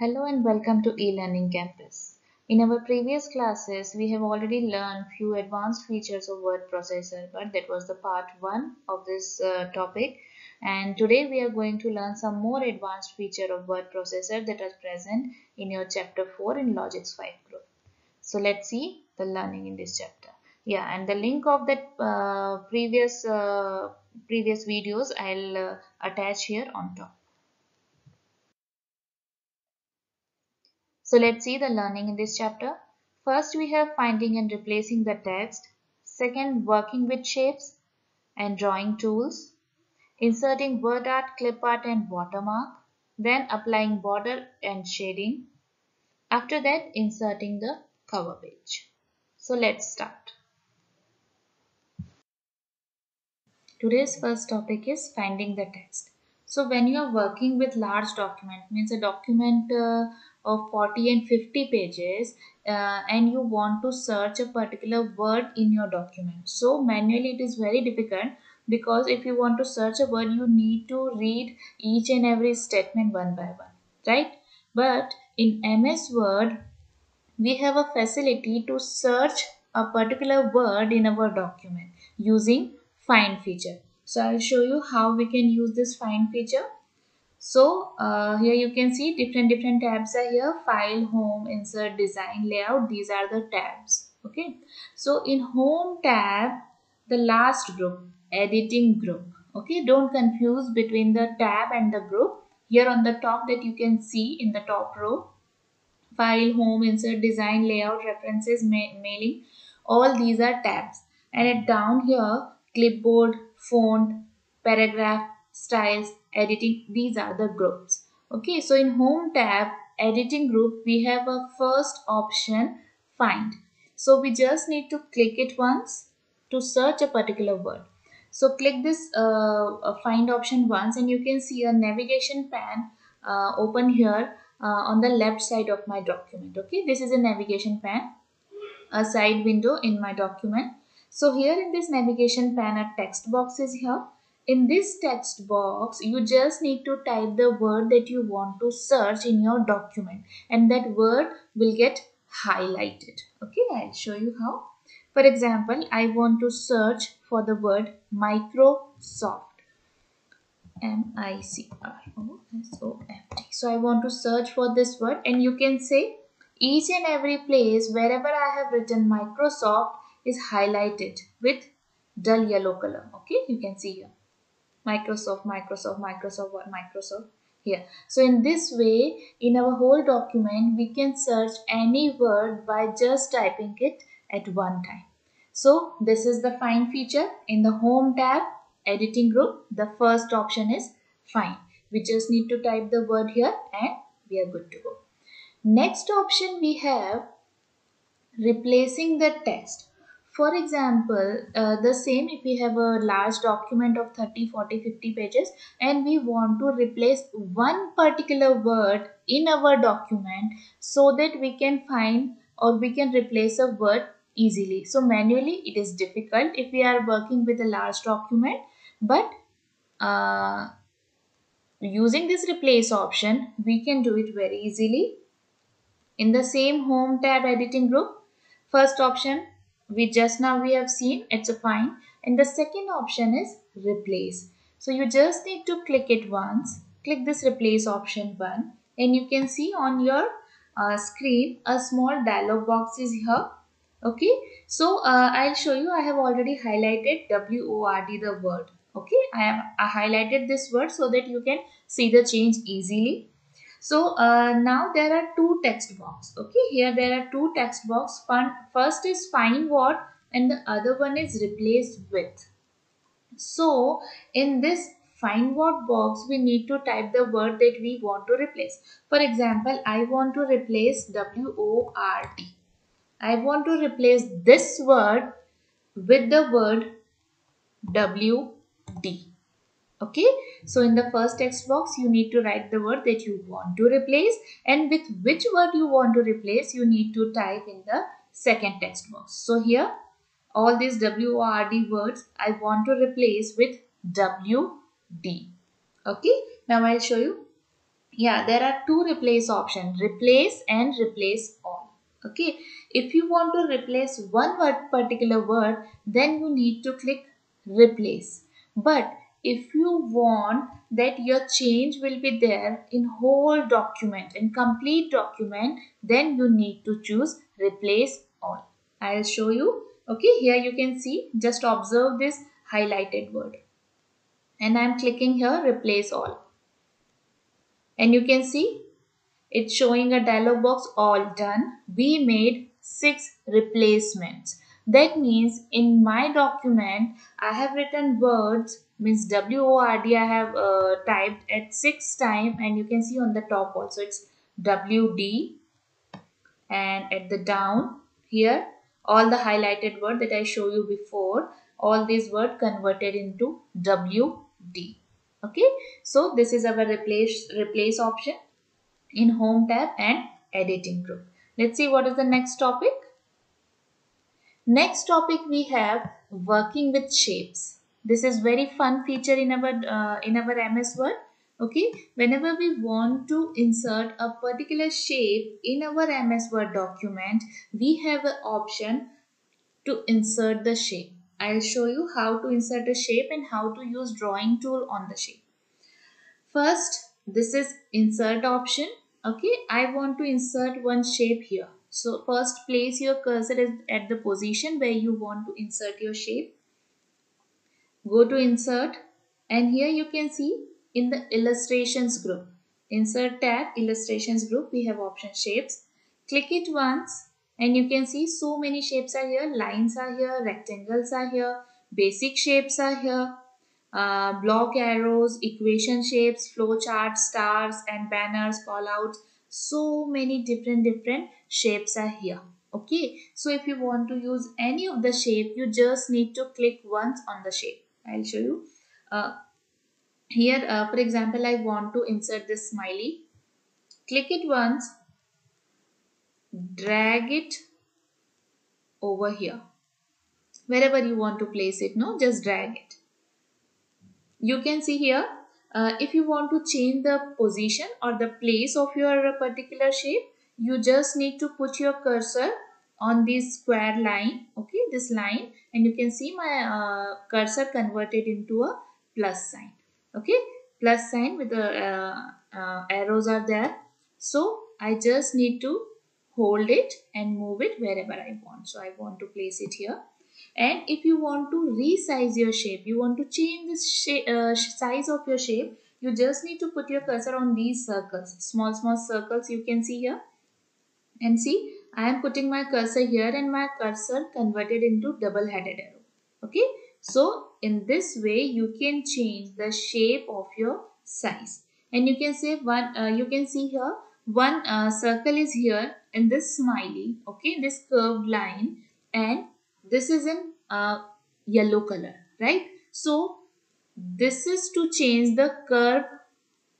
Hello and welcome to eLearning Campus. In our previous classes, we have already learned few advanced features of word processor, but that was the part 1 of this topic. And today we are going to learn some more advanced feature of word processor that are present in your chapter 4 in Logics 5 group. So let's see the learning in this chapter. Yeah, and the link of that previous videos I'll attach here on top. So let's see the learning in this chapter. First, we have finding and replacing the text. Second, working with shapes and drawing tools. Inserting word art, clip art and watermark. Then applying border and shading. After that, inserting the cover page. So let's start. Today's first topic is finding the text. So when you are working with large document, means a document of 40 and 50 pages, and you want to search a particular word in your document. So manually it is very difficult, because if you want to search a word, you need to read each and every statement one by one, right? But in MS Word, we have a facility to search a particular word in our document using find feature. So I'll show you how we can use this find feature. So here you can see different tabs are here: file, home, insert, design, layout. These are the tabs. Okay, so in home tab, the last group, editing group. Okay, don't confuse between the tab and the group. Here on the top, that you can see in the top row, file, home, insert, design, layout, references, mailing. All these are tabs. And at down here, clipboard, font, paragraph, styles, editing. These are the groups. Okay, so in home tab, editing group, we have a first option, find. So we just need to click it once to search a particular word. So click this find option once, and you can see a navigation pane open here on the left side of my document. Okay, this is a navigation pane, a side window in my document. So here in this navigation pane, a text box is here. In this text box, you just need to type the word that you want to search in your document, and that word will get highlighted. Okay, I'll show you how. For example, I want to search for the word Microsoft. Microsoft. So I want to search for this word, and you can say each and every place wherever I have written Microsoft is highlighted with dull yellow color. Okay, you can see here Microsoft, Microsoft, Microsoft, what Microsoft here. So in this way, in our whole document, we can search any word by just typing it at one time. So this is the find feature. In the home tab, editing group, the first option is find. We just need to type the word here and we are good to go. Next option we have replacing the text. For example, the same, if we have a large document of 30, 40, 50 pages, and we want to replace one particular word in our document, so that we can find or we can replace a word easily. So manually it is difficult if we are working with a large document, but using this replace option, we can do it very easily. In the same home tab editing group, first option we have seen, it's a find, and the second option is replace. So you just need to click it once, click this replace option one, and you can see on your screen a small dialog box is here. Okay, so I'll show you. I have already highlighted WORD, the word. Okay, I highlighted this word so that you can see the change easily. So now there are two text box. Okay, here there are two text box. First is find what, and the other one is replace with. So in this find what box, we need to type the word that we want to replace. For example, I want to replace WORD. I want to replace this word with the word WD. Okay, so in the first text box, you need to write the word that you want to replace, and with which word you want to replace, you need to type in the second text box. So here, all these WORD words I want to replace with WD. Okay, now I'll show you. Yeah, there are two replace options, replace and replace all. Okay, if you want to replace one word, particular word, then you need to click replace. But if you want that your change will be there in whole document, in complete document, then you need to choose replace all. I'll show you. Okay, here you can see, just observe this highlighted word, and I'm clicking here replace all, and you can see it's showing a dialog box, all done. We made 6 replacements. That means in my document, I have written words, means WORD, I have typed at 6 times, and you can see on the top also it's WD, and at the down here, all the highlighted word that I show you before, all these word converted into WD. Okay, so this is our replace option in home tab and editing group. Let's see what is the next topic. Next topic we have working with shapes. This is very fun feature in our MS Word. Okay, whenever we want to insert a particular shape in our MS Word document, we have an option to insert the shape. I'll show you how to insert a shape and how to use drawing tool on the shape. First, this is insert option. Okay, I want to insert one shape here. So first place your cursor at the position where you want to insert your shape. Go to insert, and here you can see in the illustrations group. Insert tab, illustrations group, we have option shapes. Click it once and you can see so many shapes are here. Lines are here, rectangles are here, basic shapes are here, block arrows, equation shapes, flow charts, stars and banners, callouts. So many different shapes are here. Okay, so if you want to use any of the shape, you just need to click once on the shape. I'll show you. Uh, Here, for example, I want to insert this smiley. Click it once, drag it over here. Wherever you want to place it, no, just drag it. You can see here, if you want to change the position or the place of your particular shape, you just need to put your cursor on this square line, okay, this line, and you can see my cursor converted into a plus sign. Okay, plus sign with the arrows are there. So I just need to hold it and move it wherever I want. So I want to place it here. And if you want to resize your shape, you want to change the size of your shape, you just need to put your cursor on these circles, small circles you can see here. And see, I am putting my cursor here and my cursor converted into double-headed arrow. Okay, so in this way you can change the shape of your size. And you can say one, you can see here one circle is here in this smiley, okay, this curved line, and this is in yellow color, right? So this is to change the curve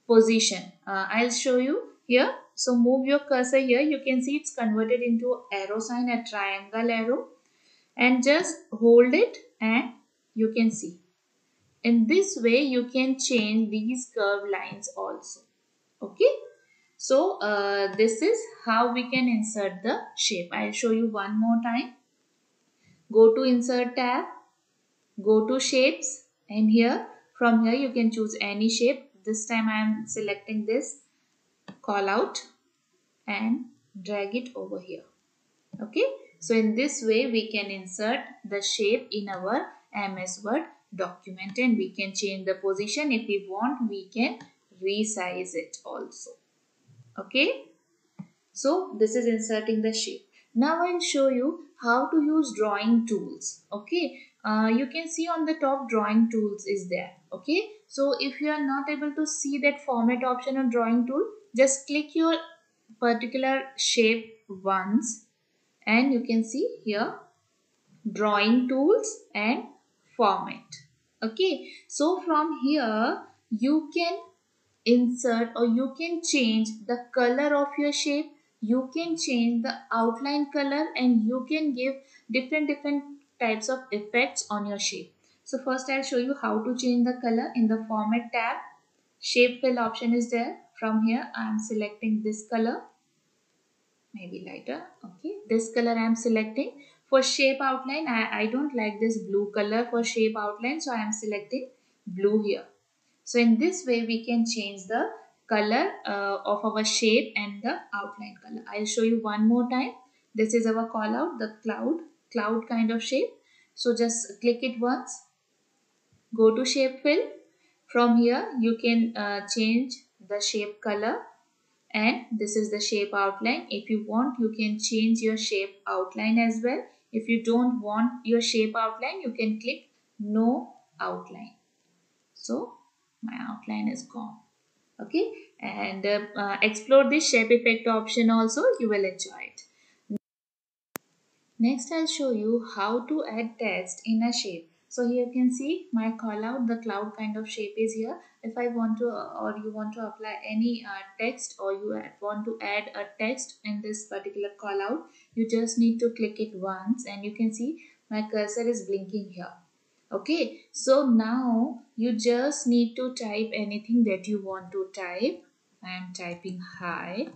position. I'll show you here. So move your cursor here. You can see it's converted into arrow sign, a triangle arrow, and just hold it and you can see. In this way, you can change these curved lines also. Okay. So this is how we can insert the shape. I'll show you one more time. Go to insert tab, go to shapes, and here from here you can choose any shape. This time I am selecting this call out and drag it over here. Okay, so in this way we can insert the shape in our MS Word document, and we can change the position. If we want, we can resize it also. Okay, so this is inserting the shape. Now I'll show you how to use drawing tools. Okay, you can see on the top drawing tools is there. Okay, so if you are not able to see that format option on drawing tool, just click your particular shape once, and you can see here drawing tools and format. Okay, so from here you can insert or you can change the color of your shape, you can change the outline color, and you can give different types of effects on your shape. So first I'll show you how to change the color. In the format tab, shape fill option is there. From here I am selecting this color, maybe lighter. Okay, this color I am selecting. For shape outline, I don't like this blue color for shape outline, so I am selecting blue here. So in this way we can change the color of our shape and the outline color. I'll show you one more time. This is our call out, the cloud kind of shape. So just click it once, go to shape fill. From here you can change the shape color, and this is the shape outline. If you want, you can change your shape outline as well. If you don't want your shape outline, you can click no outline. So my outline is gone. Okay, and explore this shape effect option also, you will enjoy it. Next, I'll show you how to add text in a shape. So here you can see my call out, the cloud kind of shape is here. If I want to or you want to apply any text, or you want to add a text in this particular call out, you just need to click it once and you can see my cursor is blinking here. Okay, so now you just need to type anything that you want to type. I am typing hi.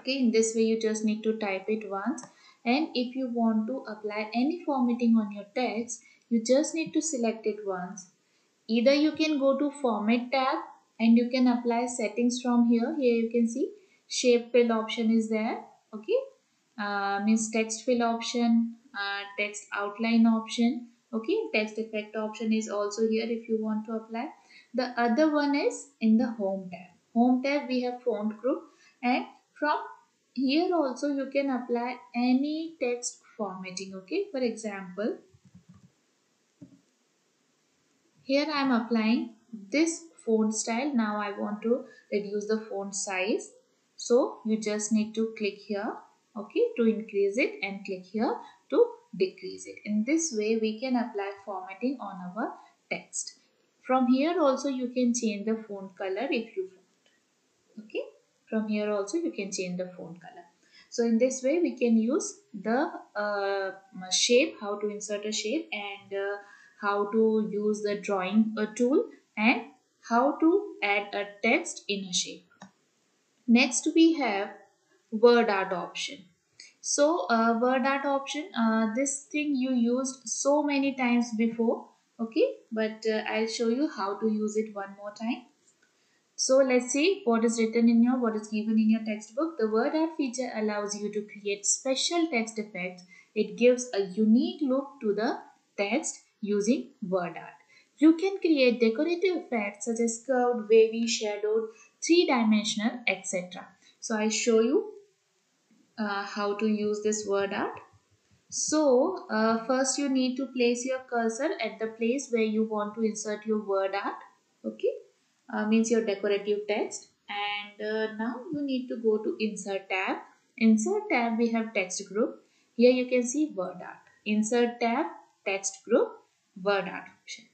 Okay, in this way you just need to type it once, and if you want to apply any formatting on your text, you just need to select it once. Either you can go to format tab and you can apply settings from here. Here you can see shape fill option is there. Okay, means text fill option, text outline option. Okay, text effect option is also here if you want to apply. The other one is in the home tab. Home tab we have font group, and from here also you can apply any text formatting. Okay, for example, here I am applying this font style. Now I want to reduce the font size. So you just need to click here, okay, to increase it, and click here to decrease it. In this way we can apply formatting on our text. From here also you can change the font color if you want. Okay, from here also you can change the font color. So in this way we can use the shape, how to insert a shape, and how to use the drawing tool, and how to add a text in a shape. Next we have word art option. So word art option, this thing you used so many times before. Okay, but I'll show you how to use it one more time. So let's see what is written in your, what is given in your textbook. The word art feature allows you to create special text effects. It gives a unique look to the text using word art. You can create decorative effects such as curved, wavy, shadowed, three-dimensional, etc. So I show you how to use this word art. So first you need to place your cursor at the place where you want to insert your word art. Okay, means your decorative text. And now you need to go to insert tab. Insert tab we have text group. Here you can see word art. Insert tab, text group, word art option.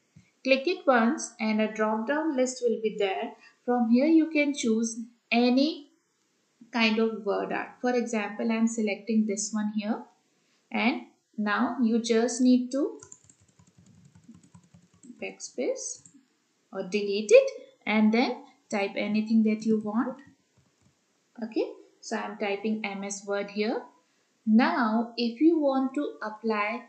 Click it once and a drop down list will be there. From here you can choose any kind of word art. For example, I am selecting this one here, and now you just need to backspace or delete it and then type anything that you want. Okay, so I'm typing MS Word here. Now if you want to apply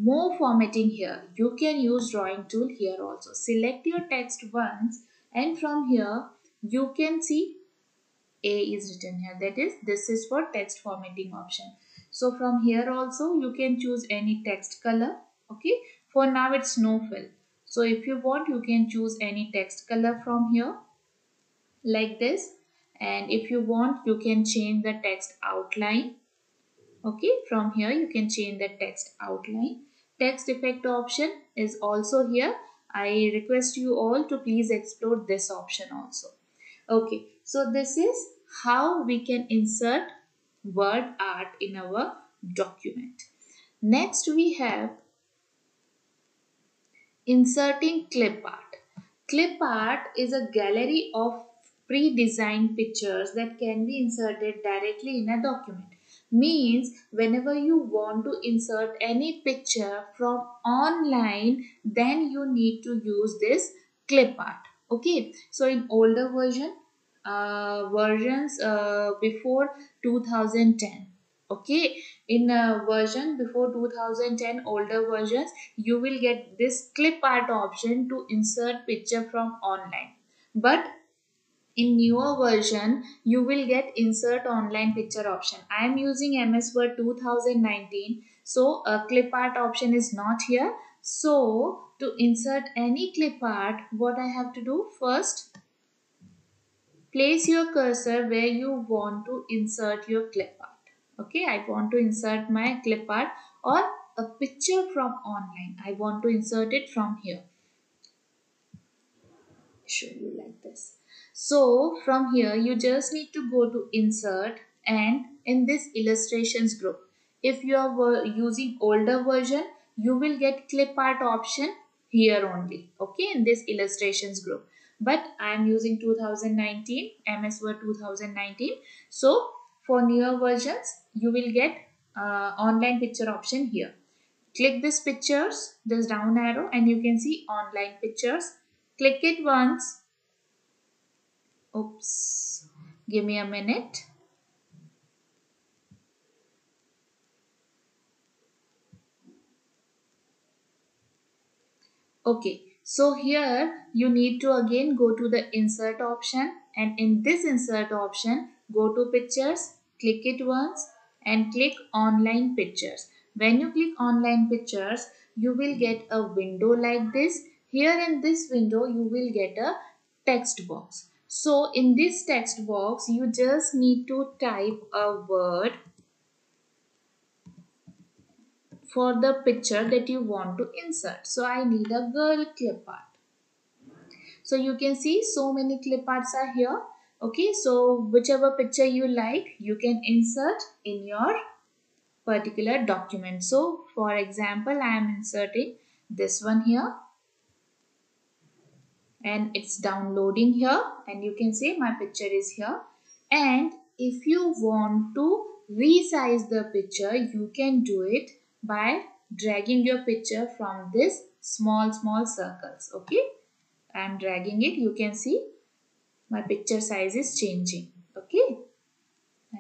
more formatting here, you can use drawing tool here also. Select your text once, and from here you can see A is written here, that is, this is for text formatting option. So from here also you can choose any text color. Okay, for now it's no fill. So if you want, you can choose any text color from here like this, and if you want, you can change the text outline. Okay, from here you can change the text outline. Text effect option is also here. I request you all to please explore this option also. Okay, so this is how we can insert word art in our document. Next we have inserting clip art. Clip art is a gallery of pre-designed pictures that can be inserted directly in a document. Means whenever you want to insert any picture from online, then you need to use this clip art. Okay, so in older version, versions before 2010. Okay, in version before 2010, older versions, you will get this clip art option to insert picture from online. But in newer version, you will get insert online picture option. I am using MS Word 2019, so a clip art option is not here. So to insert any clip art, what I have to do first, place your cursor where you want to insert your clip art. Okay, I want to insert my clip art or a picture from online. I want to insert it from here. Show you like this. So from here you just need to go to insert, and in this illustrations group, if you are using older version, you will get clip art option here only. Okay, in this illustrations group, but I am using 2019 MS Word 2019. So for newer versions you will get online picture option here. Click this pictures, this down arrow, and you can see online pictures. Click it once. Oops, give me a minute. Okay, so here you need to again go to the insert option, and in this insert option, go to pictures, click it once and click online pictures. When you click online pictures, you will get a window like this. Here in this window, you will get a text box. So in this text box, you just need to type a word for the picture that you want to insert. So I need a girl clip art. So you can see so many clip arts are here. Okay, so whichever picture you like, you can insert in your particular document. So for example, I am inserting this one here, and it's downloading here, and you can see my picture is here. And if you want to resize the picture, you can do it by dragging your picture from this small circles. Okay, I am dragging it. You can see my picture size is changing. Okay,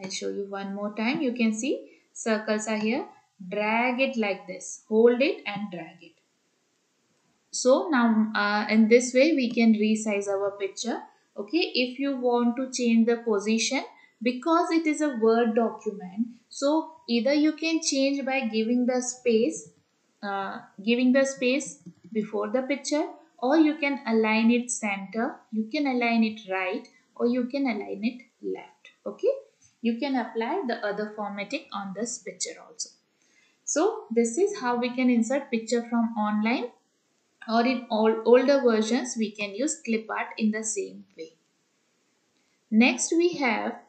I'll show you one more time. You can see circles are here. Drag it like this, hold it and drag it. So now in this way we can resize our picture. Okay, if you want to change the position, because it is a Word document, so either you can change by giving the space before the picture, or you can align it center, you can align it right, or you can align it left. Okay, you can apply the other formatting on this picture also. So this is how we can insert picture from online, or in all older versions we can use clip art in the same way. Next we have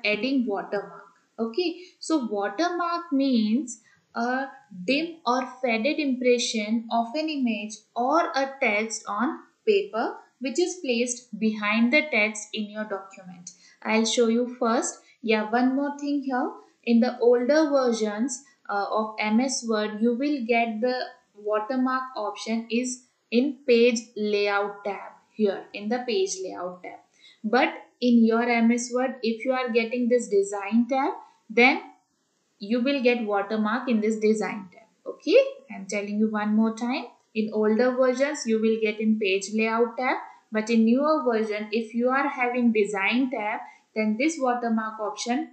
adding watermark. Okay, so watermark means a dim or faded impression of an image or a text on paper which is placed behind the text in your document. I'll show you first. Yeah, one more thing here. In the older versions of MS Word, you will get the watermark option is in page layout tab, here in the page layout tab. But in your MS Word, if you are getting this design tab, then you will get watermark in this design tab. Okay, I'm telling you one more time. In older versions, you will get in page layout tab, but in newer version, if you are having design tab, then this watermark option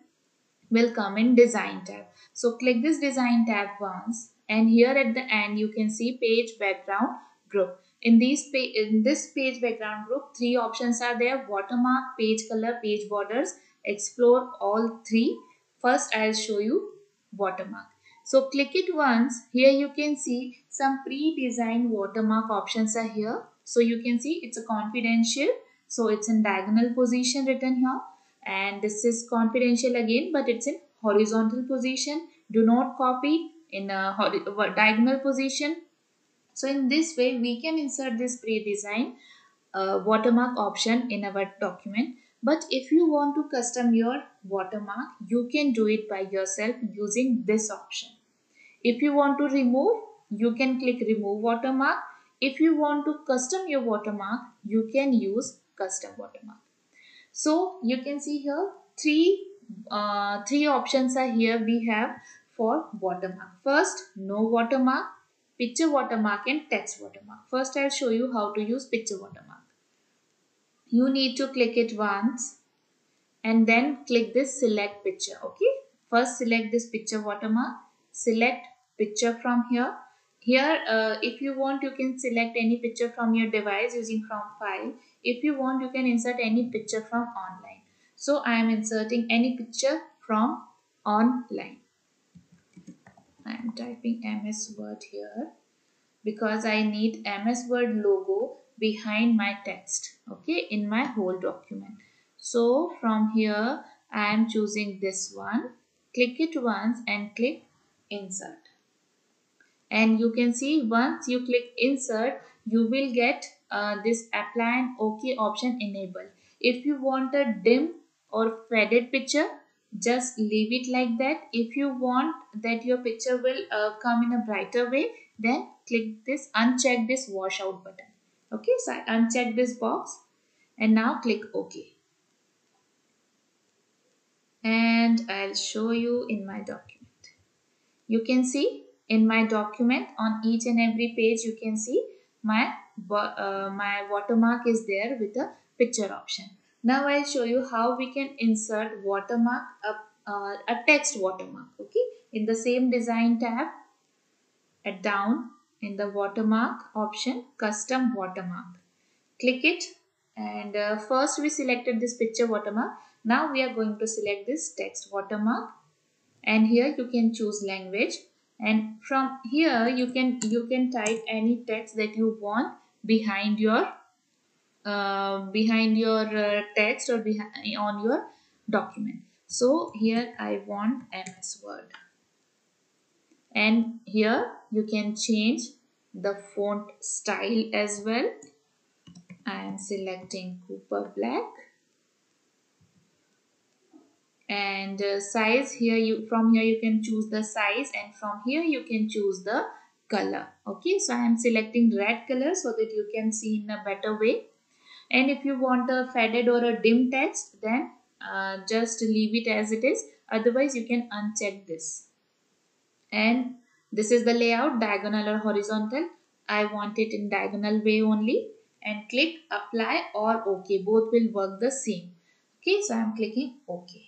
will come in design tab. So click this design tab once, and here at the end you can see page background group. In this page background group, three options are there: watermark, page color, page borders. Explore all three. First I'll show you watermark. So click it once. Here you can see some pre-designed watermark options are here. So you can see it's a confidential. So it's in diagonal position written here, and this is confidential again, but it's in horizontal position. Do not copy in a diagonal position. So in this way we can insert this pre-designed watermark option in our document. But if you want to custom your watermark, you can do it by yourself using this option. If you want to remove, you can click remove watermark. If you want to custom your watermark, you can use custom watermark. So you can see here three options are here we have for watermark. First, no watermark, picture watermark and text watermark. First, I'll show you how to use picture watermark. You need to click it once and then click this select picture. Okay, first select this picture watermark, select picture from here. If you want, you can select any picture from your device using from file. If you want, you can insert any picture from online. So I am inserting any picture from online. I am typing MS Word here because I need MS Word logo behind my text, okay, in my whole document. So from here I am choosing this one, click it once and click insert. And you can see once you click insert, you will get this apply and OK option enabled. If you want a dim or faded picture, just leave it like that. If you want that your picture will come in a brighter way, then click this, uncheck this washout button. Okay, so I uncheck this box and now click OK. And I'll show you in my document. You can see in my document on each and every page, you can see my watermark is there with a picture option. Now I'll show you how we can insert watermark, a text watermark. Okay, in the same design tab, at down in the watermark option, custom watermark. Click it, and first we selected this picture watermark. Now we are going to select this text watermark, and here you can choose language, and from here you can type any text that you want behind your text or behind on your document. So here I want MS Word, and here you can change the font style as well. I am selecting Cooper Black, and size, here you can choose the size, and from here you can choose the color. Okay, so I am selecting red color so that you can see in a better way. And if you want a faded or a dim text, then just leave it as it is, otherwise you can uncheck this. And this is the layout, diagonal or horizontal. I want it in diagonal way only, and click apply or OK, both will work the same. Okay, so I am clicking OK.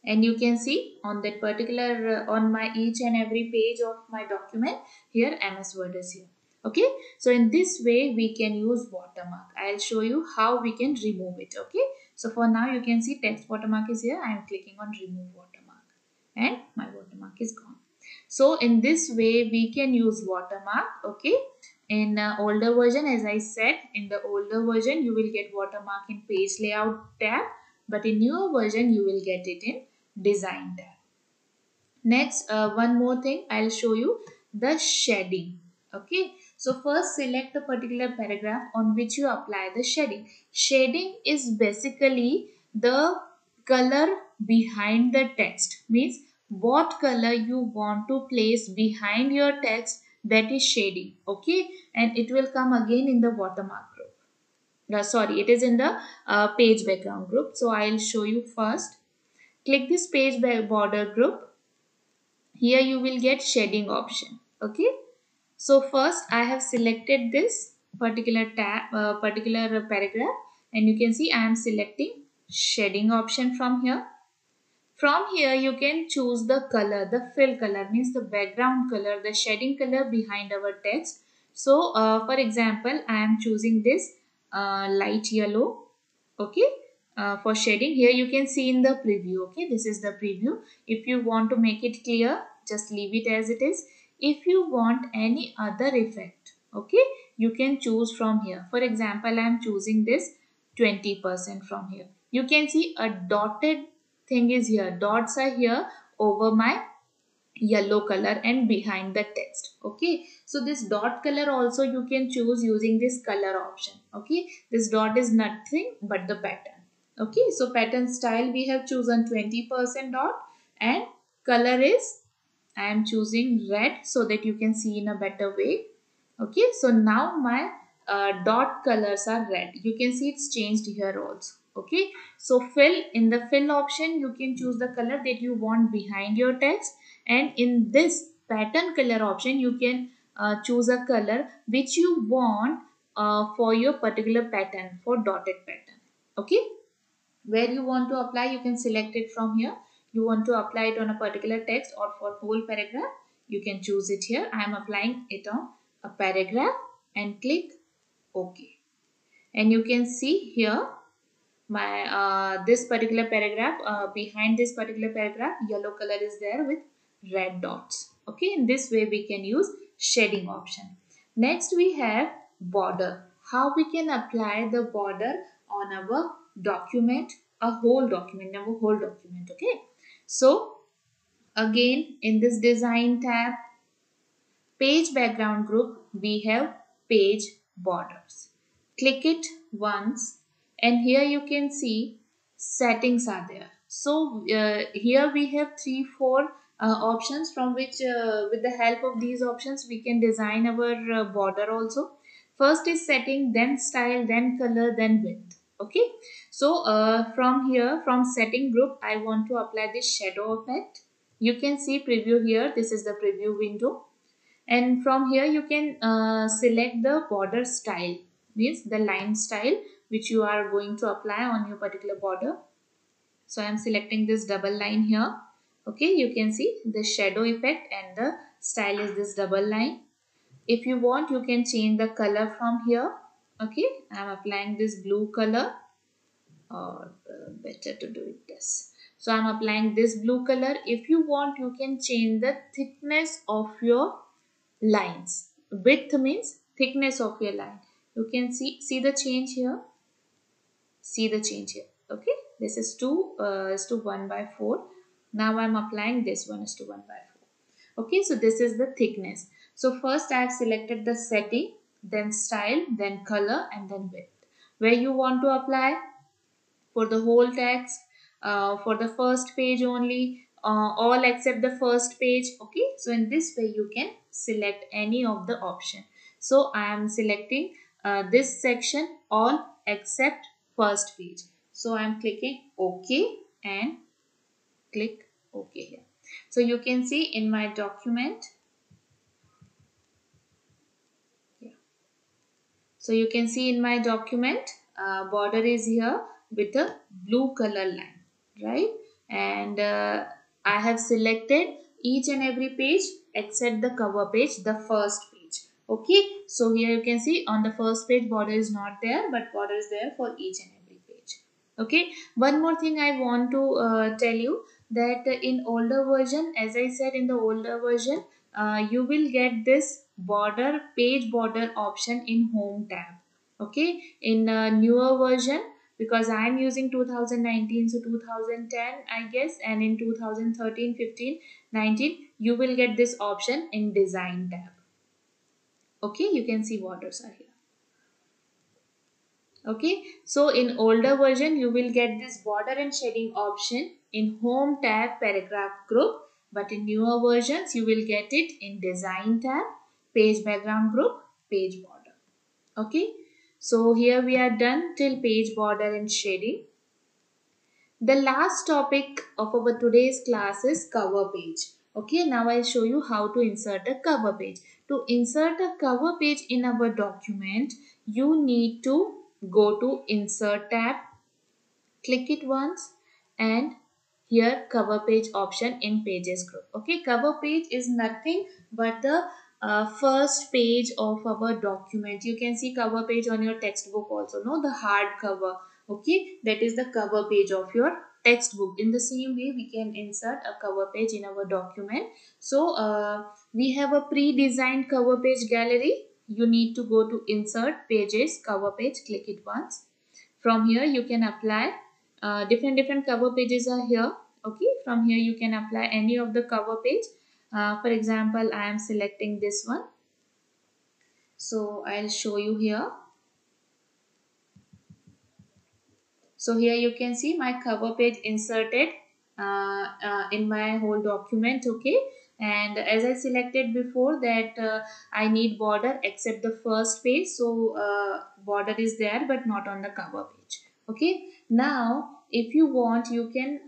And you can see on that particular on my each and every page of my document, here MS Word is here. Okay, so in this way we can use watermark. I'll show you how we can remove it. Okay, so for now you can see text watermark is here. I am clicking on remove watermark and my watermark is gone. So in this way we can use watermark. Okay, in older version, as I said, in the older version you will get watermark in page layout tab, but in newer version you will get it in design tab. Next, one more thing, I'll show you the shading. Okay, so first select the particular paragraph on which you apply the shading. Shading is basically the color behind the text, means what color you want to place behind your text, that is shading. Okay, and it will come again in the watermark group. Sorry, it is in the page background group. So I'll show you first. Click this page border group. Here you will get shading option. Okay, so first I have selected this particular particular paragraph, and you can see I am selecting shading option from here. From here you can choose the color, the fill color, means the background color, the shading color behind our text. So for example, I am choosing this light yellow. Okay, for shading, here you can see in the preview. Okay, this is the preview. If you want to make it clear, just leave it as it is. If you want any other effect, okay, you can choose from here. For example, I am choosing this 20% from here. You can see a dotted thing is here, dots are here over my yellow color and behind the text. Okay, so this dot color also you can choose using this color option. Okay, this dot is nothing but the pattern. Okay, so pattern style we have chosen 20% dot, and color is I am choosing red so that you can see in a better way. Okay, so now my dot colors are red. You can see it's changed here also. Okay, so in the fill option you can choose the color that you want behind your text, and in this pattern color option you can choose a color which you want for your particular pattern, for dotted pattern. Okay, where you want to apply, you can select it from here. You want to apply it on a particular text or for whole paragraph, you can choose it here. I am applying it on a paragraph and click OK. And you can see here my this particular paragraph, behind this particular paragraph yellow color is there with red dots. Okay, in this way we can use shading option. Next we have border. How we can apply the border on our document, our whole document. Okay, so again in this design tab, page background group, we have page borders. Click it once and here you can see settings are there. So here we have 3-4 options from which with the help of these options we can design our border also. First is setting, then style, then color, then width. Okay, so from here, from setting group, I want to apply this shadow effect. You can see preview here. This is the preview window, and from here you can select the border style, means the line style which you are going to apply on your particular border. So I am selecting this double line here. Okay, you can see the shadow effect and the style is this double line. If you want, you can change the color from here. Okay, I am applying this blue color, or better to do it this. So I am applying this blue color. If you want, you can change the thickness of your lines. Width means thickness of your line. You can see the change here. See the change here. Okay, this is 2 is to 1/4. Now I am applying this one is to 1/4. Okay, so this is the thickness. So first I have selected the setting, then style, then color, and then width. Where you want to apply, for the whole text, for the first page only, all except the first page. Okay, so in this way you can select any of the option. So I am selecting this section, all except first page. So I am clicking OK and click OK here. So you can see in my document, yeah. So you can see in my document, border is here with a blue color line, right? And I have selected each and every page except the cover page, the first page. Okay, so here you can see on the first page border is not there, but border is there for each and every page. Okay, one more thing I want to tell you, that in older version, as I said, in the older version, you will get this page border option in home tab. Okay, in newer version, because I am using 2019, so 2010 I guess, and in 2013, 15, 19 you will get this option in design tab. Okay, you can see borders are here. Okay, so in older version you will get this border and shading option in home tab paragraph group, but in newer versions you will get it in design tab, page background group, page border. Okay, so here we are done till page border and shading. The last topic of our today's class is cover page. Okay, now I'll show you how to insert a cover page. To insert a cover page in our document, you need to go to Insert tab, click it once, and here cover page option in pages group. Okay, cover page is nothing but the first page of our document. You can see cover page on your textbook also, no, the hard cover. Okay, that is the cover page of your textbook. In the same way we can insert a cover page in our document. So we have a pre-designed cover page gallery. You need to go to Insert Pages, Cover Page, click it once. From here you can apply different cover pages are here. Okay, from here you can apply any of the cover page. For example, I am selecting this one, so I'll show you here. So here you can see my cover page inserted in my whole document. Okay, And as I selected before that I need border except the first page, so border is there but not on the cover page. Okay, now if you want, you can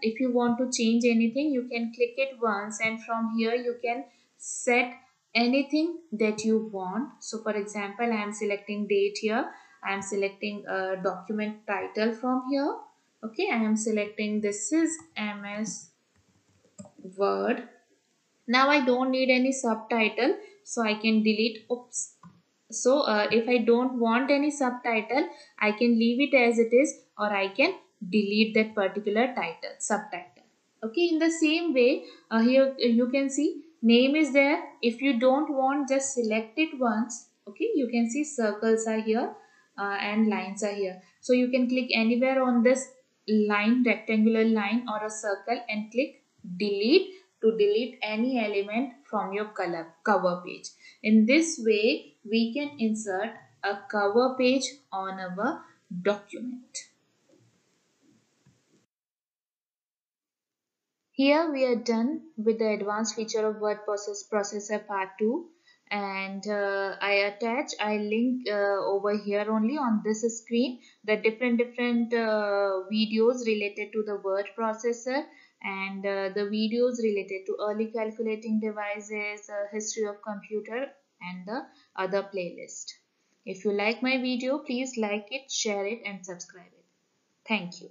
if you want to change anything, you can click it once, and from here you can set anything that you want. So for example, I am selecting date here, I am selecting document title from here. Okay, I am selecting this is MS Word. Now I don't need any subtitle, so I can delete. Oops. So if I don't want any subtitle, I can leave it as it is, or I can delete that particular title subtitle. Okay, in the same way, here you can see name is there. If you don't want, just select it once. Okay, you can see circles are here and lines are here, so you can click anywhere on this line, rectangular line or a circle, and click delete to delete any element from your cover page. In this way, we can insert a cover page on our document. Here we are done with the advanced feature of word processor part 2, and I link over here only on this screen the different videos related to the word processor, and the videos related to early calculating devices, history of computer, and the other playlist. If you like my video, please like it, share it, and subscribe it. Thank you.